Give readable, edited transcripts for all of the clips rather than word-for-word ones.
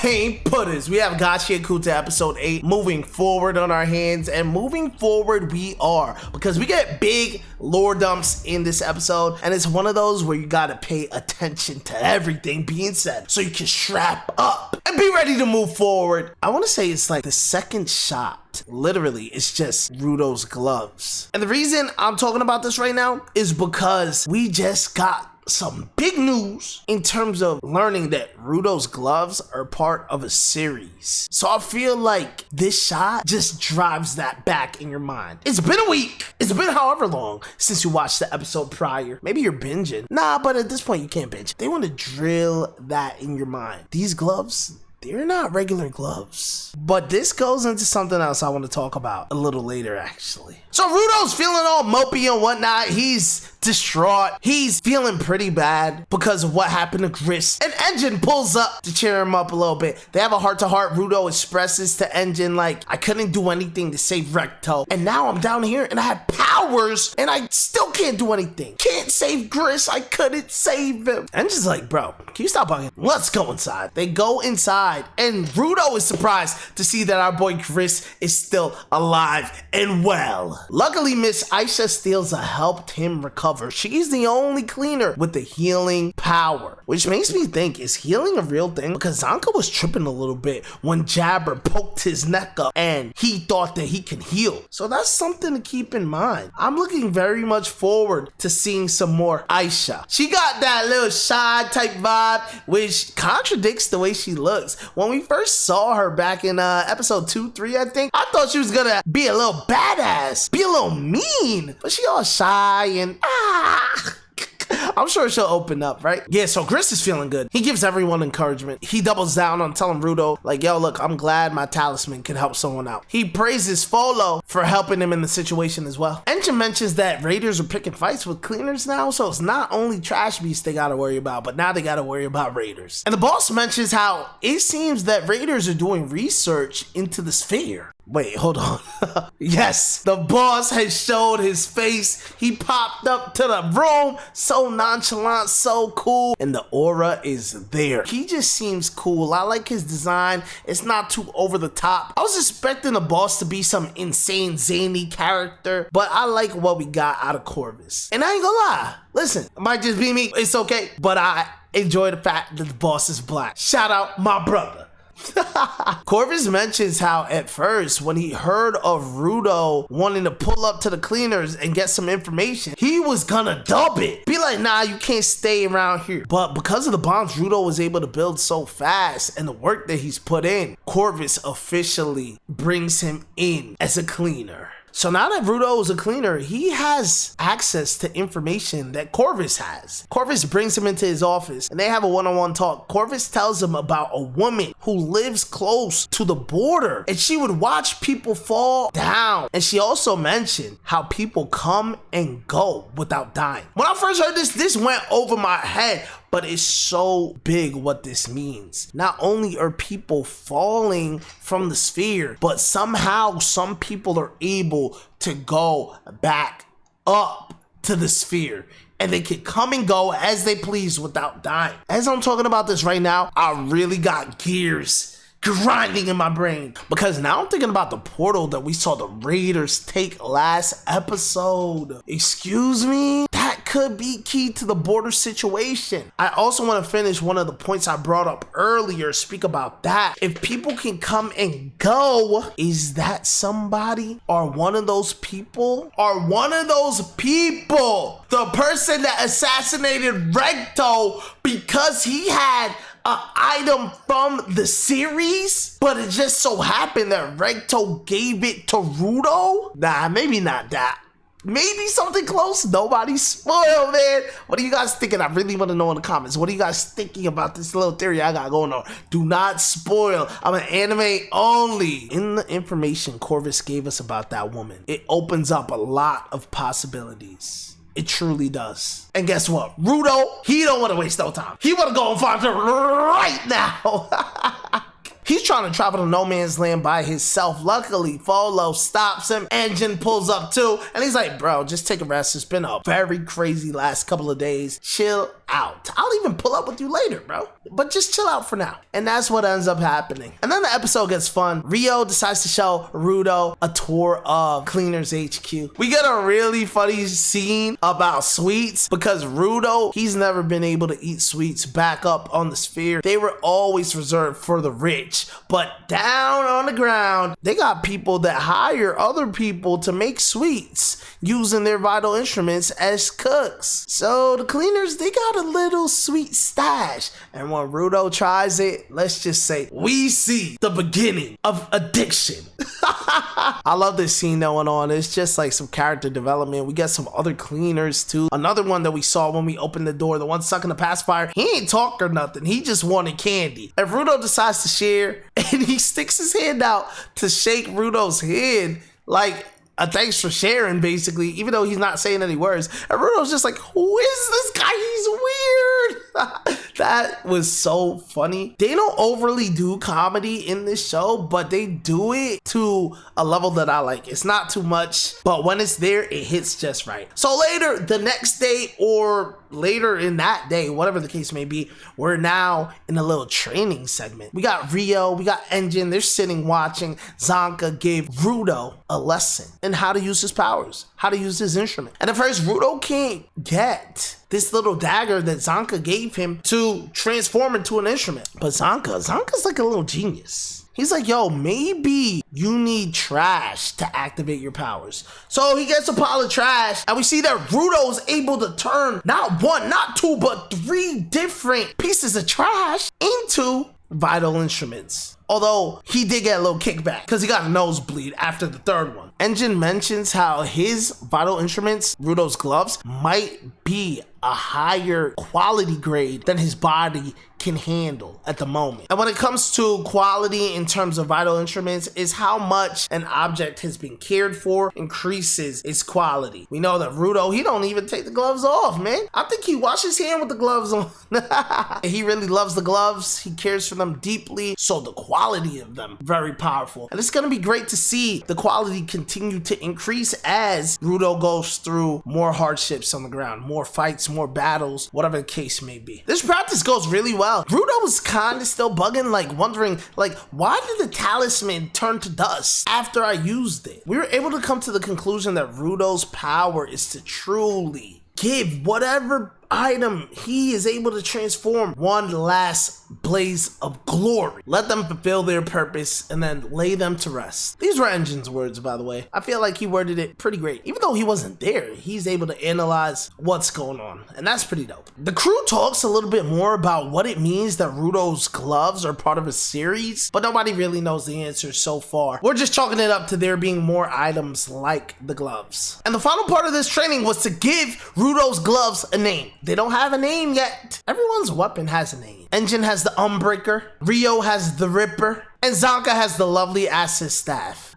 Champagne Pudders. We have Gachiakuta episode 8 moving forward on our hands, and moving forward we are, because we get big lore dumps in this episode, and it's one of those where you gotta pay attention to everything being said so you can strap up and be ready to move forward. I want to say it's like the second shot. Literally, it's just Rudo's gloves. And the reason I'm talking about this right now is because we just got some big news in terms of learning that Rudo's gloves are part of a series. So I feel like this shot just drives that back in your mind. It's been a week. It's been however long since you watched the episode prior. Maybe you're binging. Nah, but at this point you can't binge. They want to drill that in your mind. These gloves, they're not regular gloves. But this goes into something else I want to talk about a little later, actually. So Rudo's feeling all mopey and whatnot. He's distraught. He's feeling pretty bad because of what happened to Gris. And Engine pulls up to cheer him up a little bit. They have a heart-to-heart. Rudo expresses to Engine, like, I couldn't do anything to save Recto. And now I'm down here and I have powers and I still can't do anything. Can't save Gris. I couldn't save him. Engine's like, bro, can you stop bugging? Let's go inside. They go inside and Rudo is surprised to see that our boy Gris is still alive and well. Luckily, Miss Aisha Steelza helped him recover. She's the only cleaner with the healing power, which makes me think, is healing a real thing? Because Zanka was tripping a little bit when Jabber poked his neck up and he thought that he can heal. So that's something to keep in mind. I'm looking very much forward to seeing some more Aisha. She got that little shy type vibe, which contradicts the way she looks. When we first saw her back in episode 2-3, I think, I thought she was gonna be a little badass, be a little mean, but she all shy and I'm sure she'll open up, right? Yeah, so Gris is feeling good. He gives everyone encouragement. He doubles down on telling Rudo, like, yo, look, I'm glad my talisman can help someone out. He praises Folo for helping him in the situation as well. Engine mentions that raiders are picking fights with cleaners now, so it's not only trash beasts they gotta worry about, but now they gotta worry about raiders. And the boss mentions how it seems that raiders are doing research into the sphere. Wait, hold on. Yes, the boss has showed his face. He popped up to the room, so nonchalant, so cool, and the aura is there. He just seems cool. I like his design. It's not too over the top. I was expecting the boss to be some insane, zany character, but I like what we got out of Corvus. And I ain't gonna lie, listen, it might just be me, it's okay, but I enjoy the fact that the boss is black. Shout out my brother. Corvus mentions how at first when he heard of Rudo wanting to pull up to the cleaners and get some information, he was gonna dub it. Be like, nah, you can't stay around here. But because of the bonds Rudo was able to build so fast and the work that he's put in, Corvus officially brings him in as a cleaner. So now that Rudo is a cleaner, he has access to information that Corvus has. Corvus brings him into his office and they have a one-on-one talk. Corvus tells him about a woman who lives close to the border and she would watch people fall down. And she also mentioned how people come and go without dying. When I first heard this went over my head, but it's so big what this means. Not only are people falling from the sphere, but somehow some people are able to go back up to the sphere. And they can come and go as they please without dying. As I'm talking about this right now, I really got gears grinding in my brain, because now I'm thinking about the portal that we saw the raiders take last episode. Excuse me? That could be key to the border situation. I also want to finish one of the points I brought up earlier, speak about that. If people can come and go, is that somebody or one of those people? Or one of those people, the person that assassinated Recto because he had an item from the series, but it just so happened that Recto gave it to Rudo? Nah, maybe not that. Maybe something close. Nobody spoiled, man. What are you guys thinking? I really want to know in the comments. What are you guys thinking about this little theory I got going on? Do not spoil. I'm an anime only. In the information Corvus gave us about that woman, it opens up a lot of possibilities. It truly does. And guess what? Rudo, he don't want to waste no time. He want to go and find her right now. He's trying to travel to no man's land by himself. Luckily, Folo stops him. Engine pulls up too. And he's like, bro, just take a rest. It's been a very crazy last couple of days. Chill out. I'll even pull up with you later, bro. But just chill out for now. And that's what ends up happening. And then the episode gets fun. Ryo decides to show Rudo a tour of Cleaners HQ. We get a really funny scene about sweets because Rudo, he's never been able to eat sweets back up on the sphere. They were always reserved for the rich. But down on the ground, they got people that hire other people to make sweets using their vital instruments as cooks. So the Cleaners, they got a little sweet stash. And when Rudo tries it, let's just say we see the beginning of addiction. I love this scene going on. It's just like some character development. We get some other Cleaners too. Another one that we saw when we opened the door, the one sucking the pacifier, he ain't talk or nothing. He just wanted candy. And Rudo decides to share and he sticks his hand out to shake Rudo's hand like a thanks for sharing, basically, even though he's not saying any words. And Rudo's just like, who is this guy? He's weird. That was so funny. They don't overly do comedy in this show, but they do it to a level that I like. It's not too much, but when it's there, it hits just right. So later, the next day or later in that day, whatever the case may be, we're now in a little training segment. We got Ryo, we got Engine, they're sitting watching. Zanka gave Rudo a lesson in how to use his powers, how to use his instrument. And at first, Rudo can't get this little dagger that Zanka gave him to transform into an instrument. But Zanka's like a little genius. He's like, yo, maybe you need trash to activate your powers. So he gets a pile of trash, and we see that Rudo's able to turn not one, not two, but 3 different pieces of trash into vital instruments. Although he did get a little kickback because he got a nosebleed after the 3rd one. Engine mentions how his vital instruments, Rudo's gloves, might be a higher quality grade than his body can handle at the moment. And when it comes to quality in terms of vital instruments, is how much an object has been cared for increases its quality. We know that Rudo, he don't even take the gloves off, man. I think he washes his hand with the gloves on. He really loves the gloves. He cares for them deeply. So the quality of them, very powerful. And it's gonna be great to see the quality continue to increase as Rudo goes through more hardships on the ground, more fights, more battles, whatever the case may be. This practice goes really well. Rudo was kind of still bugging, like wondering, like, why did the talisman turn to dust after I used it? We were able to come to the conclusion that Rudo's power is to truly give whatever item he is able to transform one last blaze of glory. Let them fulfill their purpose and then lay them to rest. These were Engine's words, by the way. I feel like he worded it pretty great. Even though he wasn't there, he's able to analyze what's going on, and that's pretty dope. The crew talks a little bit more about what it means that Rudo's gloves are part of a series, but nobody really knows the answer so far. We're just chalking it up to there being more items like the gloves. And the final part of this training was to give Rudo's gloves a name. They don't have a name yet. Everyone's weapon has a name. Engine has the Unbreaker, Ryo has the Ripper, and Zanka has the lovely Acid Staff.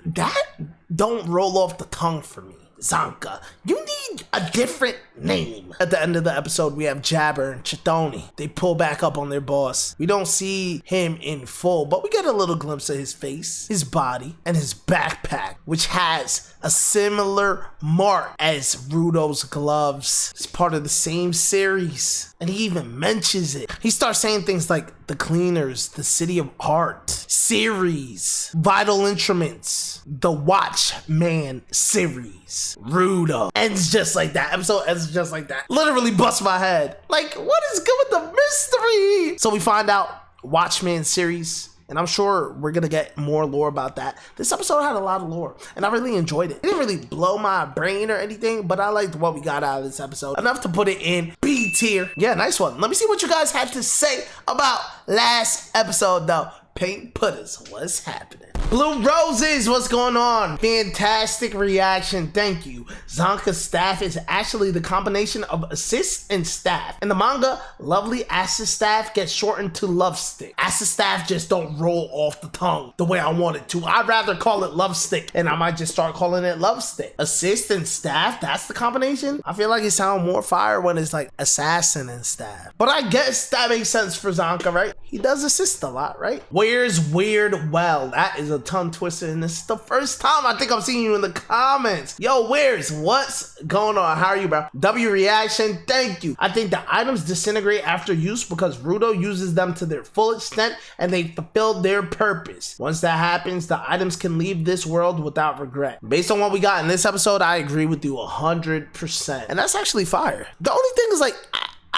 That don't roll off the tongue for me. Zanka, you need a different name. At the end of the episode, we have Jabber and Chitoni. They pull back up on their boss. We don't see him in full, but we get a little glimpse of his face, his body, and his backpack, which has a similar mark as Rudo's gloves. It's part of the same series, and he even mentions it. He starts saying things like the Cleaners, the City of Art, series, vital instruments, the Watchman series, Rudo. Ends just like that. Episode ends just like that. Literally bust my head. Like, what is good with the mystery? So we find out Watchman series, and I'm sure we're gonna get more lore about that. This episode had a lot of lore, and I really enjoyed it. It didn't really blow my brain or anything, but I liked what we got out of this episode. Enough to put it in B tier. Yeah, nice one. Let me see what you guys have to say about last episode, though. Paint putters, what's happening? Blue Roses, what's going on? Fantastic reaction, thank you. Zanka's staff is actually the combination of assist and staff. In the manga, lovely Acid Staff gets shortened to Love Stick. Acid Staff just don't roll off the tongue the way I want it to. I'd rather call it Love Stick, and I might just start calling it Love Stick. Assist and staff, that's the combination? I feel like it sounds more fire when it's like assassin and staff. But I guess that makes sense for Zanka, right? He does assist a lot, right? Where's Weird Well? That is a the tongue twister, and this is the first time I think I'm seeing you in the comments. Yo, what's going on? How are you, bro? W reaction, thank you. I think the items disintegrate after use because Rudo uses them to their full extent and they fulfilled their purpose. Once that happens, the items can leave this world without regret. Based on what we got in this episode, I agree with you 100%. And that's actually fire. The only thing is, like,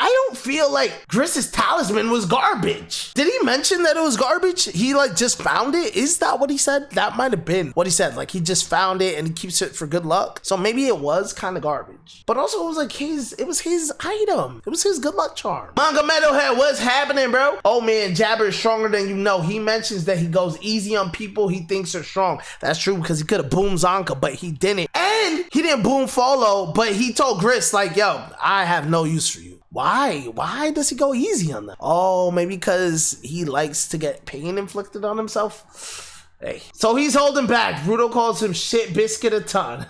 I don't feel like Griss's talisman was garbage. Did he mention that it was garbage? He like just found it? Is that what he said? That might have been what he said. Like he just found it and he keeps it for good luck. So maybe it was kind of garbage. But also it was like it was his item. It was his good luck charm. Manga Metalhead, what's happening, bro? Oh man, Jabber is stronger than you know. He mentions that he goes easy on people he thinks are strong. That's true because he could have boomed Zonka, but he didn't. And he didn't boom Follow, but he told Griss like, yo, I have no use for you. Why? Why does he go easy on them? Oh, maybe because he likes to get pain inflicted on himself? Hey. So he's holding back. Rudo calls him shit biscuit a ton.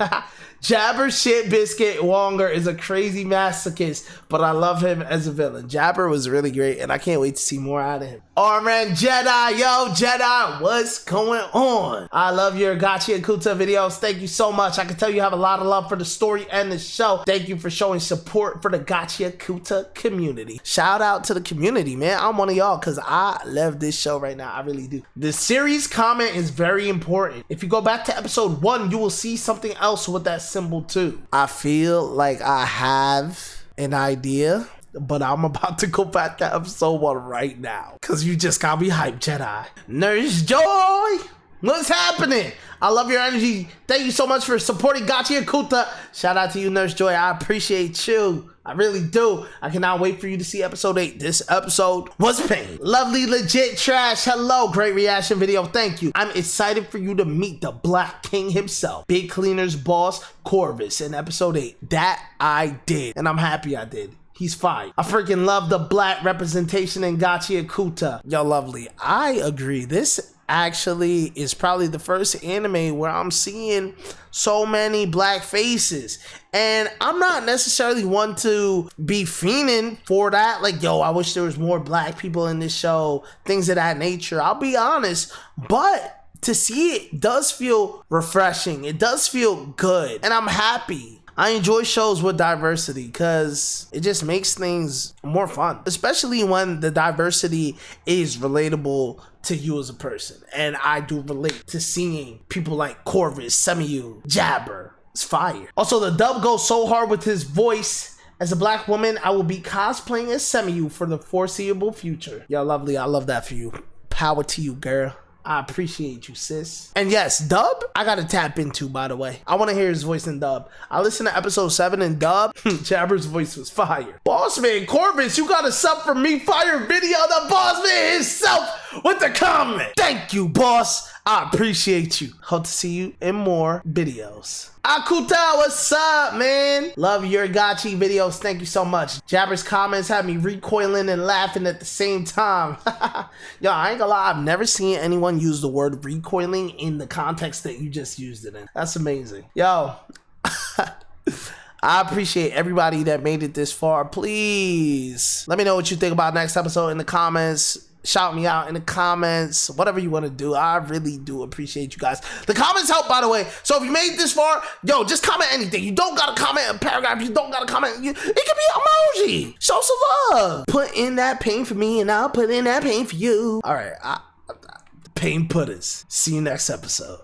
Jabber shit biscuit Wonger is a crazy masochist, but I love him as a villain. Jabber was really great, and I can't wait to see more out of him. Armand Jedi, yo, Jedi, what's going on? I love your Gachiakuta videos. Thank you so much. I can tell you have a lot of love for the story and the show. Thank you for showing support for the Gachiakuta community. Shout out to the community, man. I'm one of y'all because I love this show right now. I really do. The series comment is very important. If you go back to episode 1, you will see something else with that symbol too. I feel like I have an idea, but I'm about to go back to episode 1 right now because you just got me hyped, Jedi. Nurse Joy, what's happening? I love your energy. Thank you so much for supporting Gachiakuta. Shout out to you, Nurse Joy. I appreciate you. I really do. I cannot wait for you to see episode 8. This episode was pain. Lovely, legit trash. Hello, great reaction video. Thank you. I'm excited for you to meet the Black King himself, Big Cleaner's boss, Corvus, in episode 8. That I did, and I'm happy I did. He's fine. I freaking love the black representation in Gachiakuta. Yo, lovely. I agree. This actually is probably the first anime where I'm seeing so many black faces, and I'm not necessarily one to be fiending for that, like, yo, I wish there was more black people in this show, things of that nature. I'll be honest, but to see it does feel refreshing. It does feel good, and I'm happy. I enjoy shows with diversity because it just makes things more fun, especially when the diversity is relatable to you as a person. And I do relate to seeing people like Corvus, Semiyu, Jabber. It's fire. Also, the dub goes so hard with his voice. As a black woman, I will be cosplaying as Semiyu for the foreseeable future. Yo, lovely. I love that for you. Power to you, girl. I appreciate you, sis. And yes, dub, I gotta tap into, by the way. I want to hear his voice in dub. I listened to episode 7 in dub. Jabber's voice was fire. Boss man, Corvus, you got a sub from me. Fire video. The boss man himself with the comment. Thank you, boss. I appreciate you. Hope to see you in more videos. Akuta, what's up, man? Love your Gachi videos. Thank you so much. Jabber's comments had me recoiling and laughing at the same time. Yo, I ain't gonna lie, I've never seen anyone use the word recoiling in the context that you just used it in. That's amazing. Yo, I appreciate everybody that made it this far. Please let me know what you think about next episode in the comments. Shout me out in the comments, whatever you want to do. I really do appreciate you guys. The comments help, by the way. So if you made it this far, yo, just comment anything. You don't gotta comment a paragraph. You don't gotta comment. It could be emoji. Show some love. Put in that pain for me, and I'll put in that pain for you. All right, pain putters. See you next episode.